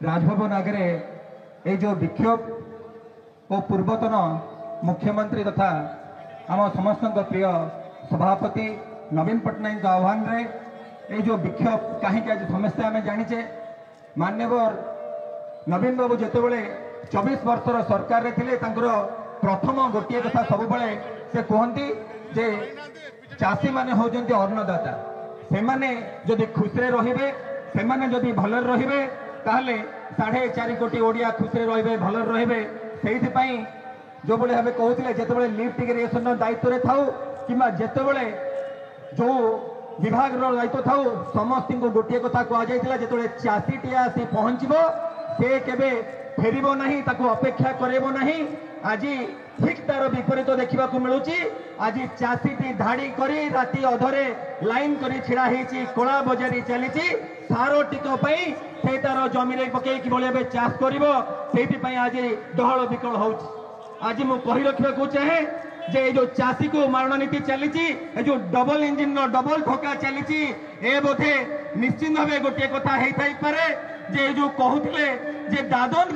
राजभवन आगे ये जो विक्षोभ और पूर्वतन मुख्यमंत्री तथा आम समस्त प्रिय सभापति नवीन पट्टनायक आह्वान रे ये जो विक्षोभ कहीं आज समस्या आम जाचे मान्यवर नवीन बाबू जितेबले 24 वर्षर सरकार रे थिले प्रथम गोटे कथा सब से कहती जे चाषी माने होजंती अन्नदाता से माने जदि खुशी रहिबे से माने जदि भलर रहिबे ताहले 4.5 कोटी ओडिया खुशी रहिबे भलर रहिबे सेहिथि पई जो बळे हबे कहउतिले जेतेबेले लिफ्ट इरिगेशन दायित्व रे थाउ किमा जेतेबेले जो विभाग रो दायित्व थाउ समस्त को गोटे कथा कह जायतिला जेतेबेले चाषी टिया आसी पहुंचबो से केबे फेरिबो नाही ताको अपेक्षा करेबो नाही आज ठीक तार विपरीत देखा मिलूँ आज चाषी धाड़ी करी राति अधरे लाइन करी छिड़ा होती कला बजारी चली सार टिक से तार जमी पकई भाई चाष कर आज डहल विकल हो आज मु कही रखा चाहे जे जो चाषी को मारण नीति चली जो डबल इंजिन डबल ठोका चली बोधे निश्चित भाव गोटे कथा पारे जे जो कहते जे दादन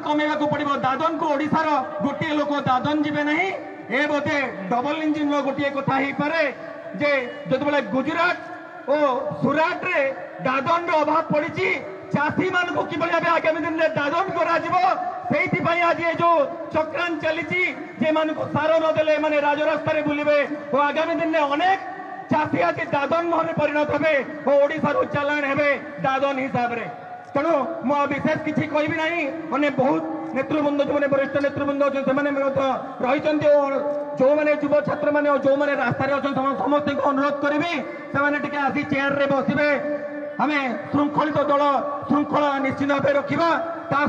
कमेवा को पड़ो दादन को ओडिशार गोटे लोक दादन जीवे नहीं ए बोधे डबल इंजिन गोटे कथा पारे जे जो गुजरात और सुराट रे दादन अभाव पड़ी चाषी मान को कि आगामी दिन में दादन कर आज ये जो चक्रांत चली सार नदेले माने राजरास्ता बुलवे और आगामी दिन में अनेक चाषी आज दादन महल परिणत हे और ओडिशा चालाण हे दादन हिसाब से तेणु मु विशेष किसी कहबी ना मैंने बहुत नेतृवृंद जो वरिष्ठ नेतृवृंद अच्छे से रही जो मैंने युव छात्र मैंने जो मैंने रास्तार अच्छे समस्त को अनुरोध करी से आसी चेयर रे बसवे आम श्रृंखलित दल श्रृंखला निश्चित भाव रखा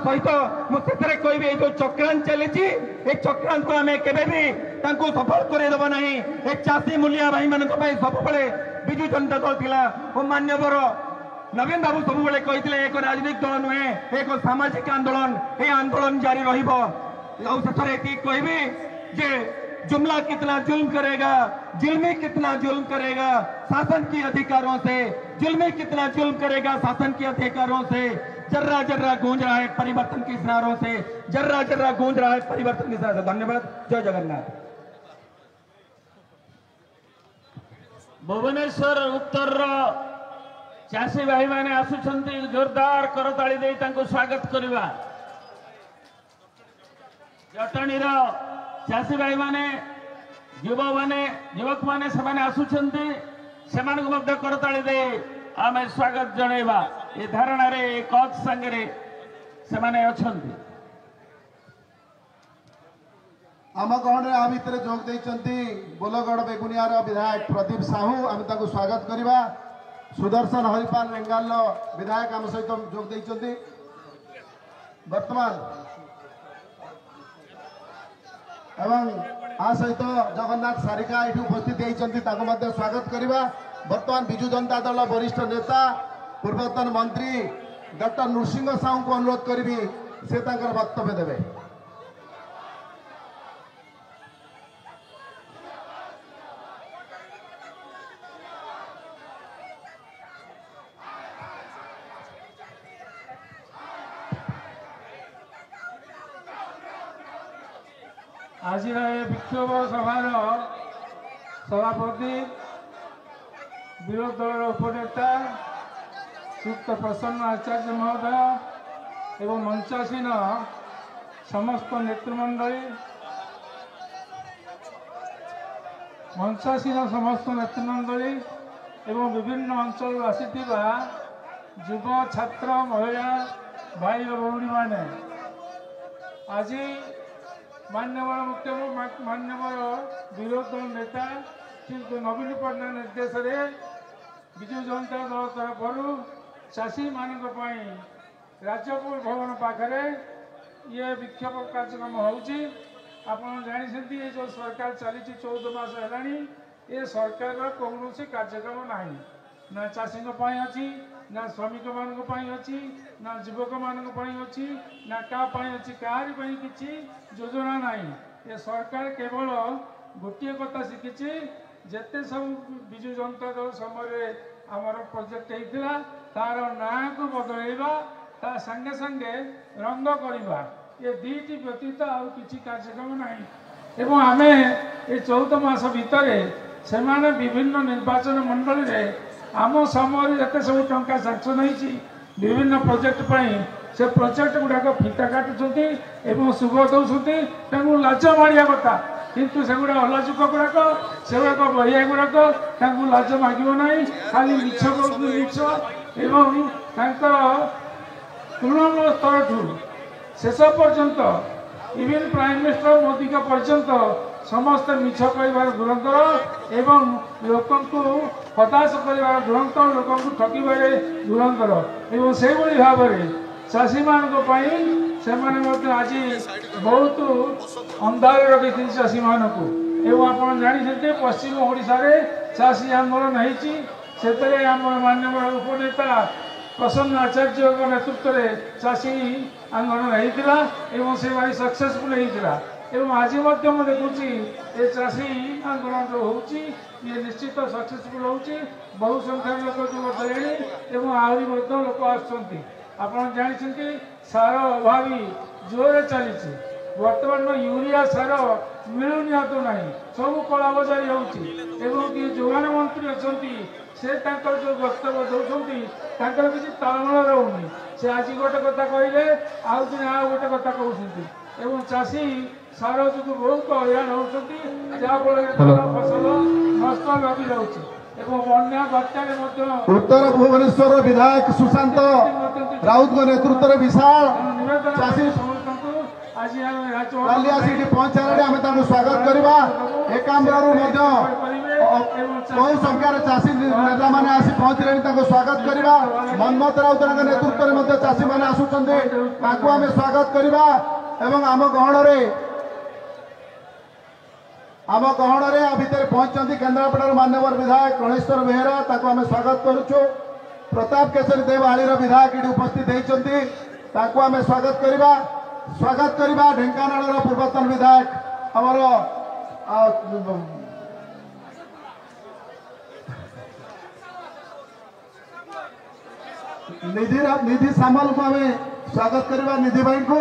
सहित मुझे कहबी जो चक्रांत चली चक्रांत को आम के सफल करदेव ना ये चाषी मूलिया भाई मान सब विजु जनता दल थिला और मान्यवर नवीन बाबू सब कहते एक राजनीतिक दल नुहे एक सामाजिक आंदोलन ये आंदोलन जारी रही कहबी जे जुमला कितना जुल्म करेगा जुल्मी कितना जुल्म करेगा शासन के अधिकारों से जुल्मी कितना जुल्म करेगा शासन के अधिकारों से जर्रा जर्रा गूंज रहा है परिवर्तन की इशारों से जर्रा जर्रा गूंज रहा है परिवर्तन की इशारों से। धन्यवाद। जय जगन्नाथ। भुवनेश्वर उत्तर चाषी भाई माने आसुछंती जोरदार करताली दे तांको स्वागत करवा। जटणी चाषी भाई माने युवक माने से आसुछंती सेमानकु मध्य करताली दे आमे स्वागत जणैबा। ए धारणा रे कच संगे से माने अछंती आम गहन आ भितर जोग देइचंती बोलगढ़ बेगुनियार विधायक प्रदीप साहू आम ताको स्वागत करवा। सुदर्शन हरिपाल रेंगाल विधायक आम सहित जोग देइचंती। वर्तमान एवं आ सहित जगन्नाथ सारिका ये उपस्थित होती स्वागत करवा। वर्तमान विजु जनता दल वरिष्ठ नेता पूर्वतन मंत्री डॉक्टर नृसिंह साहू को अनुरोध करी से वक्तव्य देवे। आज विक्षोभ सभार सभापति विरोध दल उपनेता सुक्त प्रसन्न आचार्य महोदय एवं मंचासीन समस्त नेतृमंडली एवं विभिन्न अंचल आसीथिबा युव छात्र महिला भाई और भौणी माने आज मान्यवर विरोध दल नेता श्री नवीन पट्टनायक निर्देश विजु जनता दल तरफ चाषी मान राज्यपाल भवन पाखे ये विक्षोभ कार्यक्रम होती ये जो सरकार चली 14 मास है सरकार कौन कार्यक्रम ना चाषी अच्छी ना श्रमिक मान अच्छी ना युवक मान अच्छी ना क्या अच्छी कहारी किसी योजना नहीं। ये सरकार केवल गोटे कथा शिखी जिते सब विजु जनता दल समय आमर प्रोजेक्ट होता तार ना को बदलैवा ତା ସାଙ୍ଗେ ସାଙ୍ଗେ ରଙ୍ଗ କରିବା ଏ ଦୁଇଟି ବ୍ୟତୀତ ଆଉ କିଛି କାର୍ଯ୍ୟକ୍ରମ ନାହିଁ। ଏବଂ ଆମେ ଏ 14 ମାସ ଭିତରେ ସେମାନେ ବିଭିନ୍ନ ନିର୍ବାଚନ ମଣ୍ଡଳୀରେ ଆମ ସମୟରେ ଯେତେ ସବୁ ଟଙ୍କା ସାଂକ୍ସନ୍ ହେଇଛି ବିଭିନ୍ନ ପ୍ରୋଜେକ୍ଟ ପାଇଁ ସେ ପ୍ରୋଜେକ୍ଟ ଗୁଡ଼ାକ ଫିତା କାଟୁଛନ୍ତି ଏବଂ ଶୁଭ ଦେଉଛନ୍ତି। ତାଙ୍କୁ ଲାଜ ମାରିବା କଥା, କିନ୍ତୁ ସେଗୁଡ଼ା ଅଲାଜୁକ ଗୁଡ଼ାକ, ସେଗୁଡ଼ାକ ବହିଆ ଗୁଡ଼ାକ ତାଙ୍କୁ ଲାଜ ମାଗିବ ନାହିଁ। ଖାଲି ମିଛ କହୁଛନ୍ତି ମିଛ। ଏବଂ ତାଙ୍କର ତୃଣମୂଳ ସ୍ତରଠୁ ଶେଷ ପର୍ଯ୍ୟନ୍ତ ଇଭେନ୍ ପ୍ରାଇମ୍ ମିନିଷ୍ଟର ମୋଦିଙ୍କ ପର୍ଯ୍ୟନ୍ତ ସମସ୍ତେ ମିଛ କହିବାର ଧୁରନ୍ଧର ଏବଂ ଲୋକଙ୍କୁ ହତାଶ କରିବାର ଧୁରନ୍ଧର, ଲୋକଙ୍କୁ ଠକିବାରେ ଧୁରନ୍ଧର। ଏବଂ ସେଇଭଳି ଭାବରେ ଚାଷୀମାନଙ୍କ ପାଇଁ ସେମାନେ ମଧ୍ୟ ଆଜି ବହୁତ ଅନ୍ଧାରରେ ରଖିଛନ୍ତି ଚାଷୀମାନଙ୍କୁ। ଏବଂ ଆପଣ ଜାଣିଛନ୍ତି ପଶ୍ଚିମ ଓଡ଼ିଶାରେ ଚାଷୀ ଆନ୍ଦୋଳନ ହେଇଛି। ସେଥିରେ ଆମର ମାନ୍ୟବର ଉପନେତା ପ୍ରସନ୍ନ ଆଚାର୍ଯ୍ୟଙ୍କ ନେତୃତ୍ୱରେ ଚାଷୀ ଆନ୍ଦୋଳନ ହେଇଥିଲା ଏବଂ ସେ ଭାରି ସକ୍ସେସଫୁଲ୍ ହେଇଥିଲା। ଏବଂ ଆଜି ମଧ୍ୟ ମୁଁ ଦେଖୁଛି ଏ ଚାଷୀ ଆନ୍ଦୋଳନ ଯେଉଁ ହେଉଛି ଇଏ ନିଶ୍ଚିତ ସକ୍ସେସଫୁଲ୍ ହେଉଛି। ବହୁ ସଂଖ୍ୟାରେ ଲୋକ ଯୋଗ ଦେଲେଣି ଏବଂ ଆହୁରି ମଧ୍ୟ ଲୋକ ଆସୁଛନ୍ତି। ଆପଣ ଜାଣିଛନ୍ତି ସାର ଅଭାବୀ ଜୋରରେ ଚାଲିଛି। ବର୍ତ୍ତମାନ ୟୁରିଆ ସାର ମିଳୁନି ଆଦୌ ନାହିଁ, ସବୁ କଳାବଜାରୀ ହେଉଛି। ଏବଂ ଯିଏ ଯୋଗାଣ ମନ୍ତ୍ରୀ ଅଛନ୍ତି ସେ ତାଙ୍କର ଯେଉଁ ବକ୍ତବ୍ୟ ଦେଉଛନ୍ତି ତାଙ୍କର କିଛି ତାଳମେଳ ରହୁନି। ସେ ଆଜି ଗୋଟେ କଥା କହିଲେ ଆଉ ଦିନ ଆଉ ଗୋଟେ କଥା କହୁଛନ୍ତି ଏବଂ ଚାଷୀ ସାର ଯୋଗୁଁ ବହୁତ ହଇରାଣ ହେଉଛନ୍ତି, ଯାହାଫଳରେ ଫସଲ ନଷ୍ଟ ଲାଗି ଯାଉଛି ଏବଂ ବନ୍ୟା ବାତ୍ୟାରେ ମଧ୍ୟ उत्तर भुवनेश्वर विधायक सुशांत राउत नेतृत्व विशाल चाषी काली आसी पहुंचारे आम स्वागत करवा। एकाम्बरू बहु संख्यार चाषी नेता मैंने आसी पहुंचले स्वागत करवा। मनमथ राउत नेतृत्व में चाषी मैंने आसुंच आम स्वागत करवा। आम गहन भितर पहुंचती केन्द्रापड़ार मान्यवर विधायक गणेश्वर बेहेरा, आम स्वागत करुचु। प्रताप केशरी देव आलीर विधायक ये उपस्थित होती आम स्वागत करवा। स्वागत करवा ढेंकानाल पूर्वतन विधायक आमर निधि सामल को आम स्वागत करवा, निधि भाई को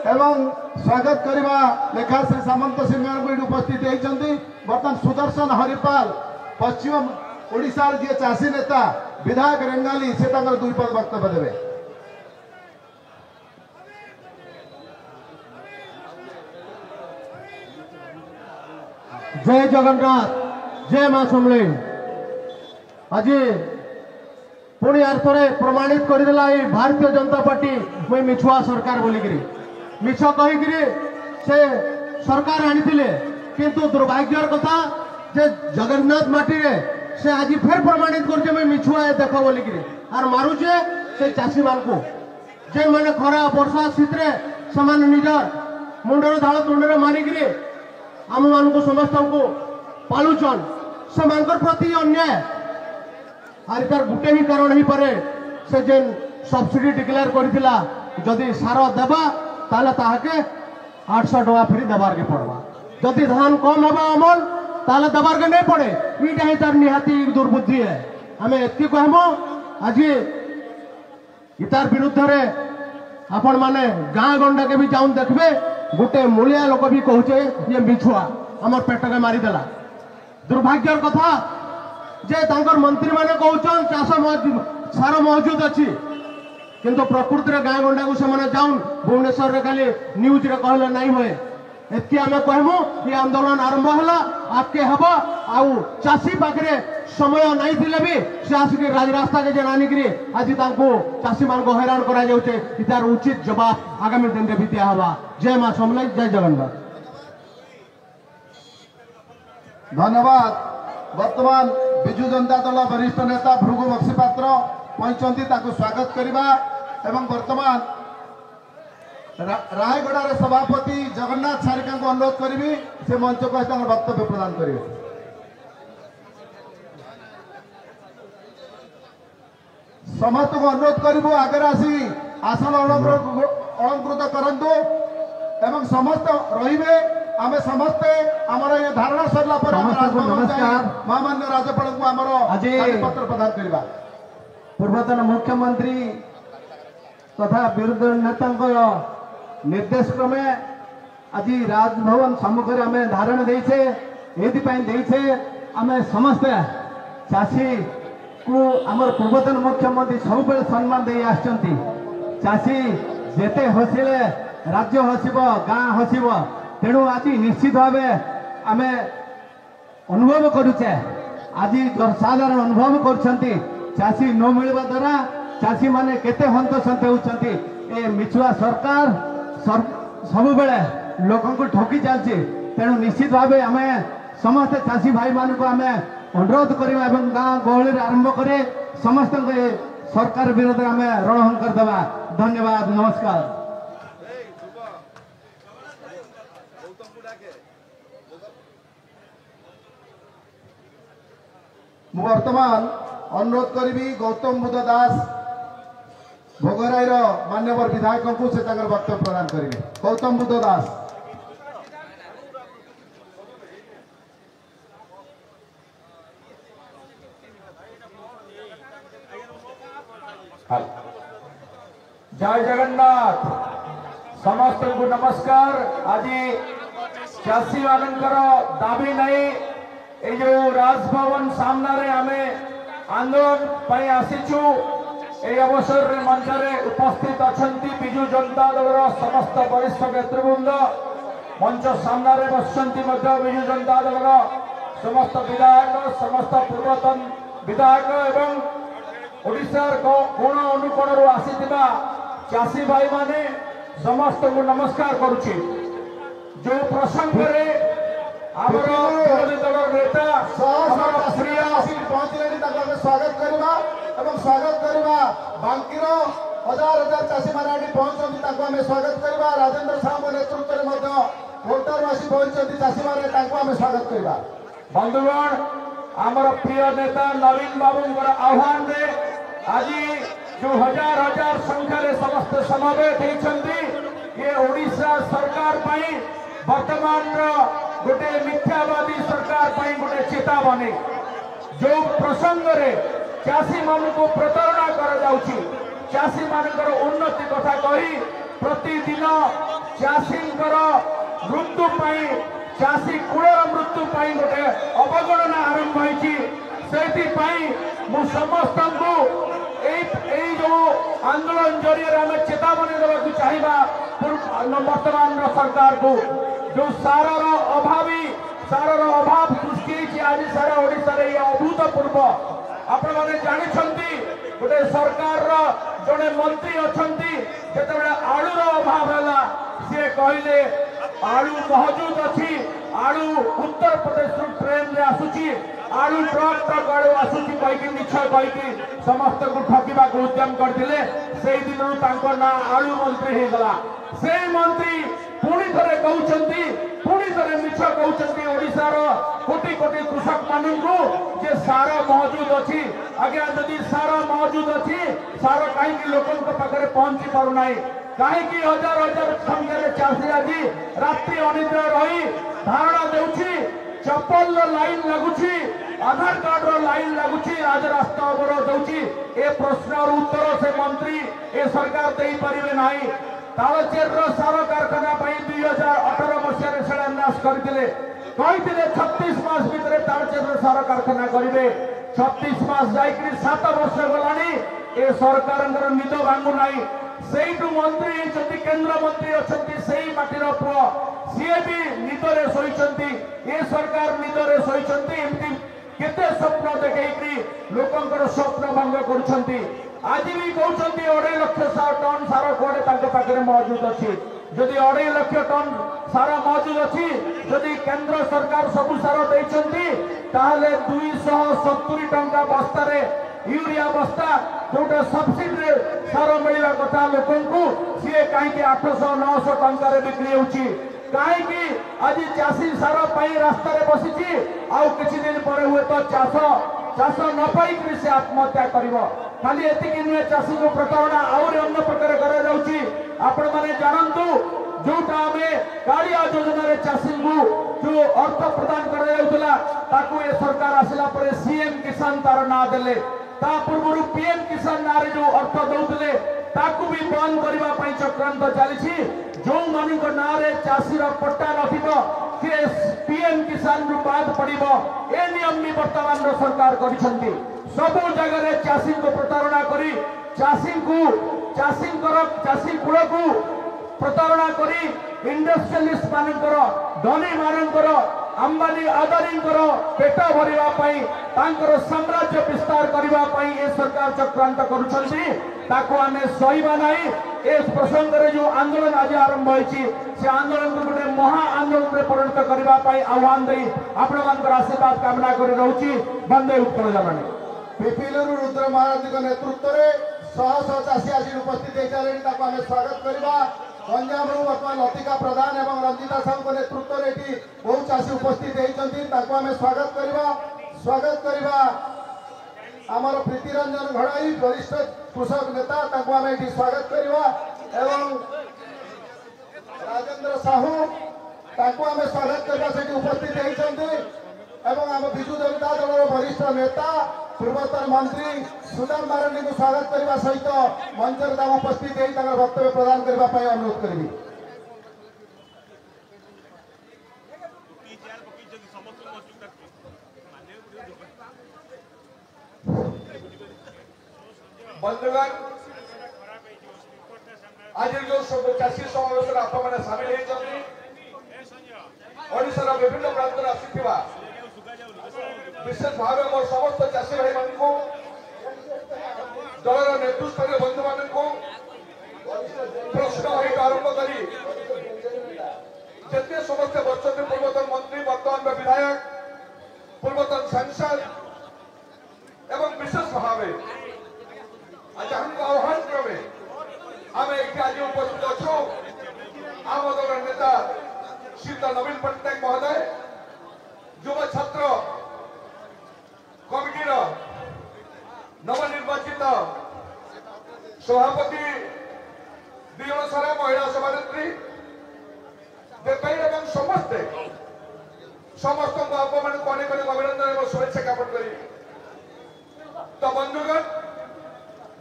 एवं स्वागत करवा लेखाश्री सामंत सिंह को उपस्थित होती। बर्तमान सुदर्शन हरिपाल पश्चिम ओडिशा जी चाषी नेता विधायक रेंगाली से 2 पद वक्तव्य देवे। जय जगन्नाथ, जय मां समलेई। आज पुणी आरथरे प्रमाणित करदेला भारतीय जनता पार्टी मुई मिछुआ सरकार बोलिकी मिछ कहीकि से सरकार आनी किंतु दुर्भाग्यर कथा जे जगन्नाथ माटी रे से आज फिर प्रमाणित कर मिछुआ देख बोलिकी आर मारुचे से चाषी मान को जे मैंने खरा वर्षा शीत से निजर मुंडर झाड़ तुंडे मारिकी आम मान समस्त को पालुचन से प्रति अन्याय आर तार गोटे ही कारण ही पारे से जेन सब्सिडी डिक्लेयर करथिला जदि सार देबा ताले ताहाके 800 टका फ्री देबार के पड़वा। जदि धान कम हेबा अमल ताले देबार के नहीं पड़े। ईटा ही तार निहाती दुर्बुद्धि है। आमे एति कहमो आज इतार विरुद्ध रे आपण माने गाँ गंडा के भी जाऊन देखबे गोटे मूलिया लोक भी कहूचे ये मिछुआ हमर पेट के मारी देला। दुर्भाग्यर कथा जे तांकर मंत्री माने कहउछन चाष सार मौजूद अच्छी किंतु प्रकृति रे गाँ गंडा को से जाऊन भुवनेश्वर रे खाली न्यूज रे कहले नहीं हुए। एति आमे कहमु ये आंदोलन आरंभ हला आपके हबा आउ चाषी पाखरे समय नहीं थिले भी से आसिक राजरास्ता के जेन आनिकरी आज तांको चाषी मान को हैरान करा जाउचे। इतार उचित जवाब आगामी दिन रे भी दिया हवा। जय मां समलेई, जय जगन्नाथ। धन्यवाद। वर्तमान विजु जनता दल वरिष्ठ नेता भृगु बक्सीपात्र पहुंचती स्वागत करवा। एवं वर्तमान रायगढ़ सभापति जगन्नाथ सारिका को अनुरोध करी से मंच को वक्तव्य प्रदान करेंगे। समस्त को अनुरोध करूँ आगे आसी आसन अलंकृत करंतु एवं समस्त रहिबे। आमे समस्ते आमर ये धारणा सरला पर महामान्य राज्यपाल को आमर पत्र प्रदान करवा। पूर्वतन मुख्यमंत्री तथा विरोधी नेता निर्देश क्रमे आज राजभवन सम्मुखें आम धारण देचे ये आम समस्ते चाषी को आमर पूर्वतन मुख्यमंत्री सब सम्मान दे आछंती। चाषी जेते हसिले राज्य हसिब गाँ हसिब तेणु आज निश्चित भाव आम अनुभव करुचे आज साधारण अनुभव कर चाषी न मिलवा द्वारा चाषी माने केते हंतसंत होउछंती। ए मिछुआ सरकार सब बेले लोकन को ठकी चलछि। तेणु निश्चित भाव आम समस्त चाषी भाई मान को आम अनुरोध करवा गाँ गहली आरंभ करे समस्त सरकार विरोध में आम रणहंकर देवा। धन्यवाद नमस्कार। मु वर्तमान अनुरोध करी गौतम बुद्ध दास भोगराई मान्यवर विधायक को से वक्तव्य प्रदान करेंगे। गौतम बुद्ध दास। जय जगन्नाथ समस्त को नमस्कार। आज चाषी मानकर दाबी नहीं ये जो राजभवन सामने आमे आंदोलन पाई आसीचु ए अवसर रे मंच रे उपस्थित अछंती बिजू जनता दल समस्त वरिष्ठ नेतृवृंद मंच सामने रे बसंती मध्य बिजू जनता दल समस्त विधायक समस्त पूर्वतन विधायक एवं ओडिशार कोण अनुकोण आसीथिबा चाषी भाई माने समस्त को नमस्कार करुछि। जो प्रसंग रे आमर विरोधी दल नेता पहुंचले स्वागत करवा एवं स्वागत करवा बांकीर हजार हजार चाषी मैंने पहुंचती स्वागत करवा। राजेंद्र साहू नेतृत्व में कोर्टर आसी पहुंचती चाषी मैंने स्वागत करवा। बंधुगण आमर प्रिय नेता नवीन बाबू आह्वान रे आज जो हजार हजार संख्यार समस्त समावेश होती ये ओडिशा सरकार पाई वर्तमान गोटे मिथ्यावादी सरकार पाई गोटे चेतावनी जो प्रसंग रे चाषी मान को प्रतारणा कर जाउछि चाषी मानकर उन्नति कथा कही प्रतिदिन चाषी मृत्यु पाई चाषी कूलर मृत्यु पाई गोटे अवगणना आरंभ होइछि। सेति मु समस्त को जो आंदोलन जरिए आम चेतावनी देवाक चाहिए वर्तमान सरकार को जो सारार अभाव सृष्टि आज सारा ओडिशा रे अभूतपूर्व आपण मैंने जानी गोटे सरकार जड़े मंत्री अच्छी जिते आलूर अभाव है सी कहले आलू मौजूद अच्छी आलू उत्तर प्रदेश ट्रेन रे आसुची आलू ट्रक ट्रक आलू आसुची कहीकि मिछ कहीकि समस्त को ठकिबा को उद्यम करथिले से दिन ना आलू मंत्री हो गला। से मंत्री पुणी थे कहते पुणी थे मिछ कहते ओडिशार कोटी कोटी कृषक मानू जे सार मौजूद अच्छी आज्ञा जदि सार मौजूद अच्छी सार कहीं लोकों पाखे पहुंची पारना कहीं हजार हजार संख्यार चाषी आज रात्रि अनिद्रा रही धारणा देउछि चप्पल लाइन लगुछि आधार कार्ड रो लाइन लगुछि आज रास्ता अवरोध होउछि। ए प्रश्न उत्तर से मंत्री ए सरकार दे परिबे नाही। तालचेर सार कारखाना 2018 मसीह शिलान्यास करते 36 मास भितर तालचेर सार कारखाना करेंगे 36 मास जाकि 7 वर्ष गलानी ए सरकार निद भांगु ना से मंत्री जदि केन्द्र मंत्री अच्छा से माटीर पुआ सी भी निदरे शोचती ए सरकार निदरे शोचती एमती केते स्वप्न देखी लोकंर स्वप्न भंग कर आज भी कहते 2.5 लाख टन सार कौटे पाखे मौजूद अच्छी जदि 2.5 लाख टन सार मौजूद अच्छी जदि केंद्र सरकार सबू सार देती 270 टंका बस्तार यूरिया बस्ता जोटा सब्सिडी सार मिलवा कथा लोक सी कहीं 800-900 टंकार बिक्री होची कहीं आज चाषी सार पाई रास्तार बसी आउ किछि दिन पर हुए तो चाष न पाई से आत्महत्या कर खाली एतिक नुहे चाषी को प्रतारणा आउरी अन्य प्रकार आपण मैंने जानतु जोटा आम कालिया योजना चाषी को जो अर्थ प्रदान कर सरकार आसला सीएम किसान तार ना देले ता पूर्व पीएम किसान ना जो अर्थ दौले ताकू भी बंद करने चक्रांत चली जो मान ना चाषीर पट्टा नथिबो पीएम किसान रु बाद पड़ो ए नियम भी वर्तमान सरकार कर सबु जगह चाषी को प्रतारणा करी चाषी कूल को प्रतारणा करी इंडस्ट्रियलिस्ट मानकर धनी मानकर अंबानी आदानी पेट भरवा साम्राज्य विस्तार करने ये सरकार चक्रांत करें सहीबा नहीं। इस प्रसंग में जो आंदोलन आज आरंभ होती से आंदोलन को गोटे महा आंदोलन में परिणत करने आह्वान दे आपण आशीर्वाद कामना कर रही बंदे उत्कल जननी पिपिलू रुद्र महाराज नेतृत्व में शह शह चाषी आज उपस्थित होते आम स्वागत करवा। गंजाम बर्तमान लतिका प्रधान एवं रंजिता साहू नेतृत्व में ये बहुत चाषी उपस्थित होती आम स्वागत करवा। आमर प्रीतिरंजन घड़ाई वरिष्ठ कृषक नेता आम ये स्वागत करवा एवं राजेंद्र साहू आम स्वागत करवा से उपस्थित होती एवं आम विजु जनता दल वरिष्ठ नेता पूर्वतन मंत्री सुदाम मारंडी को स्वागत करने सहित मंच उपस्थित हो वक्तव्य प्रदान करने अनुरोध करी। बंधुगण आज जो सब चाषी समावेश आप सामिल होशार विभिन्न प्रांत आसुवा विशेष भाव मोर समस्त चाषी भाई मान दलर नेतृत्व बंधु मान प्रश्न आरंभ कर जिते समस्ते बच्चन पूर्वतन मंत्री वर्तमान विधायक पूर्वतन सांसद एवं विशेष भाव आज आह्वान क्रमे आम आज उपस्थित अच्छु आम दल नेता श्रीयुत नवीन पट्टनायक महोदय युव छात्र कमिटीर नवनिर्वाचित सभापति दिगण सारा महिला सभानेत्री समस्ते समस्त आप मान अनेक अनेक अभिनंदन और शुभेच्छा ज्ञापन करी। तो बंधुगण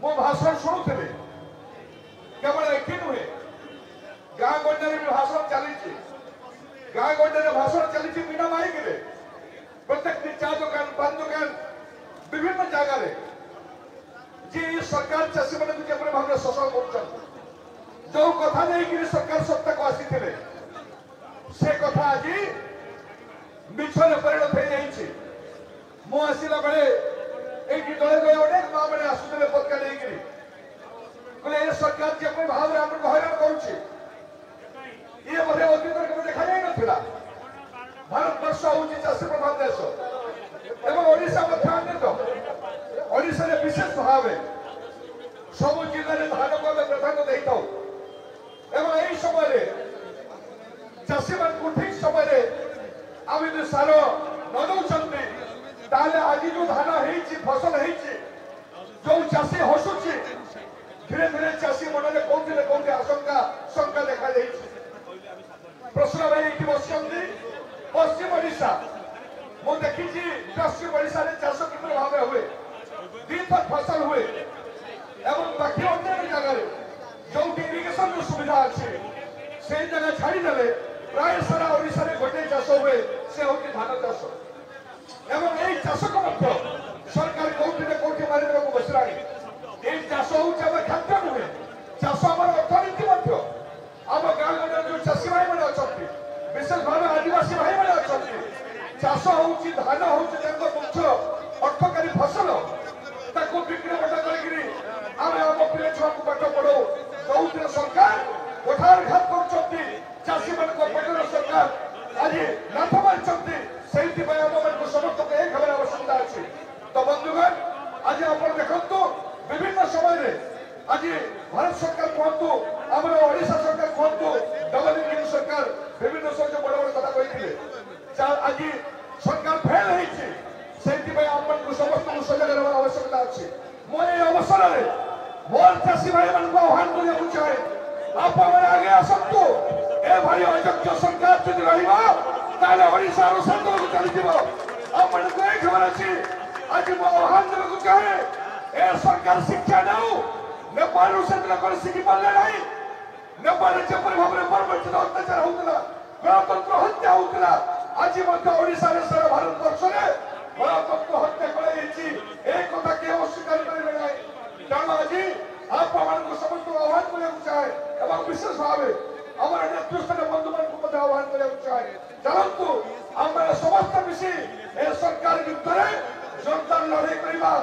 मो भाषण शुणुली केवल एटी नुहे गाँ गंडे भी भाषण चली गाँ गंडे भाषण चली बिना माइक प्रत्येक चा दुकान पान दुकान विभिन्न जगह जी सरकार चाषी मान भाव शोषण कर जो कथा नहीं सरकार सत्ता को आसी से कथा आज मिछरे परिणत हो आसला बेले ये दले दले अनेक माँ मैंने आसुले पत्का नहीं कहले सरकार जो भाव में हैरान करुच्छे ये बोधे अतीत केवल देखा जाए ना भारत वर्ष हूँ चाषी प्रधान देश एवं ओडिशा अन्यत ओडिशा विशेष भाव सब जिले में धान को आम प्राधान्य दे था एवं यही समय चाषी मान ठीक समय आम यदि सार न दौरान आज जो धान फसल जो चाषी हसुची धीरे धीरे चाषी मन में कौन कौन आशंका शंका देखा प्रश्न भाई बस पश्चिम ओडिशा मु देखी पश्चिम ओडिशा चाष कितने भाव हुए दीथर फसल हुए एवं बाकी अन्य जगह जो इरिगेशन सुविधा अच्छे से जगह छाड़ीदे प्राय सारा ओडिशा गोटे चाष हुए से हूँ धान चाष एवं यही चाष को सरकार कौटे कौटे मारिदेवा बसला ये चाष हूँ खाद्य नुहे चाष आम अर्थनीति आम गाँ गंडे जो चाषी भाई मैंने अच्छा विशेष भाव आदिवासी भाई मैंने अच्छा चाष हूँ धान हूँ मुख्य अर्थकारी फसल बिक्री बटा कर पिले छुआ को पाठ पढ़ो जो सरकार कोठार घात कर चाषी मान पेटर सरकार आज लाभ मारी समस्त एक हमारे आवश्यकता अच्छी। तो बंधुगण आज आप देखु विभिन्न समय आज भारत सरकार कहतु आम ओडिशा सरकार कहतु डबल इंजिन सरकार विभिन्न समय बड़ बड़ कथा कही आज सरकार फेल होती आम समस्त सजग रहा आवश्यकता अच्छी। मोर अवसर में मोर चाषी भाई मान आह्वान करने चाहे आप आगे आसतु ए भाई अयोग्य सरकार जब रहा चली आप खबर अच्छी आज आह्वान देवाक चाहे ए सरकार शिक्षा नौ नेपाल से लोक शिखी पारे ना नेपाल जपरी भाव में बर्बरचित अत्याचार होता गणतंत्र हत्या होता आज ओडिशा सारा भारत वर्ष में गणतंत्र हत्या कर किए अस्वीकार करेंगे ना तेणु आज आप समस्त आह्वान करने चाहे विशेष भाव आम नेतृत्व बंधु मान आह्वान करने चाहे चलतु आम समस्त मिसी ए सरकार विरुद्ध जनता लड़ाई करवा